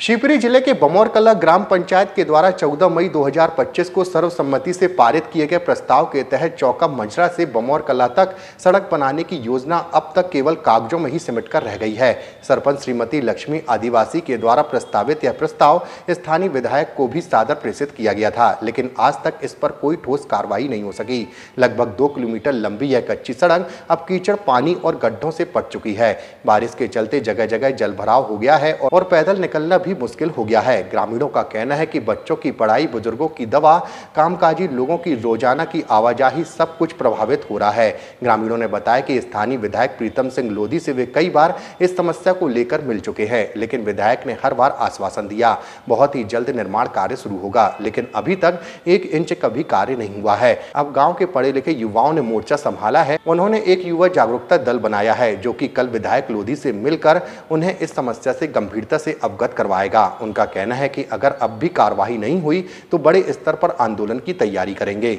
शिवपुरी जिले के बमौरकला ग्राम पंचायत के द्वारा 14 मई 2025 को सर्वसम्मति से पारित किए गए प्रस्ताव के तहत चौका मंझरा से बमौरकला तक सड़क बनाने की योजना अब तक केवल कागजों में ही सिमटकर रह गई है। सरपंच श्रीमती लक्ष्मी आदिवासी के द्वारा प्रस्तावित यह प्रस्ताव स्थानीय विधायक को भी सादर प्रेषित किया गया था, लेकिन आज तक इस पर कोई ठोस कार्रवाई नहीं हो सकी। लगभग 2 किलोमीटर लंबी यह कच्ची सड़क अब कीचड़, पानी और गड्ढों से पट चुकी है। बारिश के चलते जगह जगह जलभराव हो गया है और पैदल निकलना भी मुश्किल हो गया है। ग्रामीणों का कहना है कि बच्चों की पढ़ाई, बुजुर्गों की दवा, कामकाजी लोगों की रोजाना की आवाजाही सब कुछ प्रभावित हो रहा है। ग्रामीणों ने बताया कि स्थानीय विधायक प्रीतम सिंह लोधी से वे कई बार इस समस्या को लेकर मिल चुके हैं, लेकिन विधायक ने हर बार आश्वासन दिया बहुत ही जल्द निर्माण कार्य शुरू होगा, लेकिन अभी तक 1 इंच का भी कार्य नहीं हुआ है। अब गाँव के पढ़े लिखे युवाओं ने मोर्चा संभाला है। उन्होंने एक युवा जागरूकता दल बनाया है, जो कि कल विधायक लोधी से मिलकर उन्हें इस समस्या से गंभीरता से अवगत करवाएगा। उनका कहना है कि अगर अब भी कार्रवाई नहीं हुई तो बड़े स्तर पर आंदोलन की तैयारी करेंगे।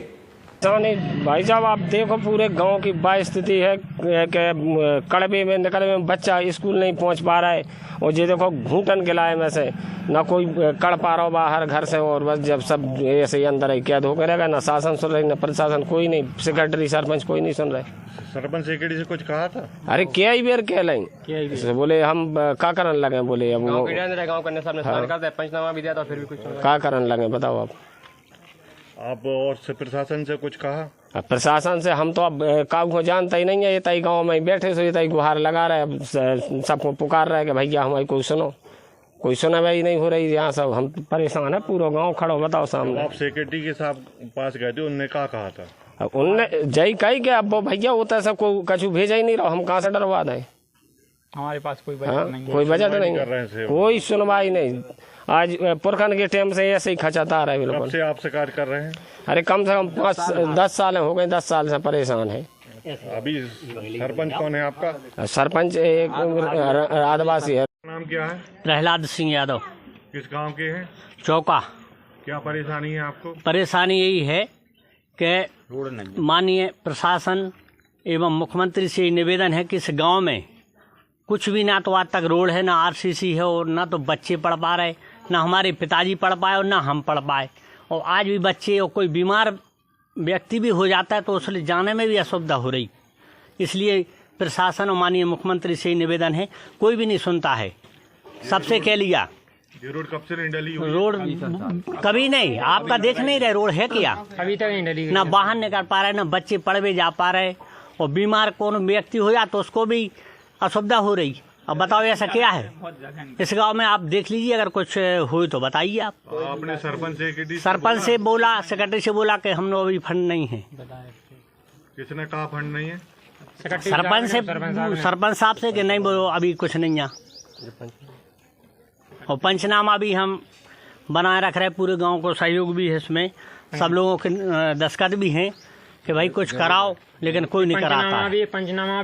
भाई साहब, आप देखो पूरे गांव की स्थिति है कि कड़बे में निकलने में बच्चा स्कूल नहीं पहुंच पा रहा है, और ये देखो घूटन के लाए में से ना कोई कड़ पा रहा बाहर घर से, और बस जब सब ऐसे ही अंदर ही कैद होकर रहेगा। ना शासन सुन रही, ना प्रशासन, कोई नहीं, सेक्रेटरी सरपंच कोई नहीं सुन रहे। सरपंच सेक्रेटरी से कुछ कहा था? अरे क्या ही बेर कह लें, बोले हम क्या करने लगे, बोले अब पंचनामा भी दिया था फिर भी कुछ क्या करने लगे, बताओ आप और से प्रशासन से कुछ कहा? प्रशासन से हम तो अब काऊ को जानता ही नहीं है। ये तई गाँव में बैठे से तई गुहार लगा रहे, अब सबको पुकार रहे कि भैया हमारी कोई सुनो, कोई सुना भाई नहीं हो रही। यहाँ सब हम परेशान है, पूरा गांव खड़ो, बताओ सामने। आप सेक्रेटरी के साहब पास गए थे, उनने क्या कहा था? उनने जय कही कि अब भैया होता है कोई कछु भेजा ही नहीं रहा, हम कहाँ से डरवा दें, हमारे पास कोई बजट नहीं, कोई बजट नहीं, कोई सुनवाई नहीं। आज पुरखन के टाइम से ऐसे ही खचाता रहा है बिल्कुल। कब से आप शिकायत कर रहे हैं? अरे कम से कम 5-10 साल हो गए, 10 साल से परेशान है। अभी सरपंच कौन है आपका? सरपंच एक आदिवासी है। नाम क्या है? प्रहलाद सिंह यादव। किस गांव के हैं? चौका। क्या परेशानी है आपको? परेशानी यही है कि माननीय प्रशासन एवं मुख्यमंत्री से निवेदन है कि इस गांव में कुछ भी ना तो आज तक रोड है, ना आरसीसी है, और ना तो बच्चे पढ़ पा रहे, ना हमारे पिताजी पढ़ पाए और ना हम पढ़ पाए। और आज भी बच्चे और कोई बीमार व्यक्ति भी हो जाता है तो उससे जाने में भी असुविधा हो रही। इसलिए प्रशासन और माननीय मुख्यमंत्री से निवेदन है, कोई भी नहीं सुनता है, सबसे कह लिया। ये रोड कब से नहीं डली? रोड कभी नहीं, आपका देख नहीं रहे रोड है क्या, अभी तक नहीं डली। ना बाहर निकल पा रहे, ना बच्चे पढ़ भी जा पा रहे, और बीमार कौन व्यक्ति हो जाए तो उसको भी असुविधा हो रही। अब बताओ ऐसा क्या है इस गांव में, आप देख लीजिए, अगर कुछ हो तो बताइए आप। आपने सरपंच से बोला, सेक्रेटरी से बोला कि हम लोग अभी फंड नहीं है। किसने कहा फंड नहीं है? सरपंच साहब से कि नहीं, बोलो अभी कुछ नहीं है। और पंचनामा भी हम बनाए रख रहे, पूरे गांव को सहयोग भी है इसमें, सब लोगों के दस्तखत भी हैं कि भाई कुछ कराओ, लेकिन कोई नहीं कराता। पंचनामा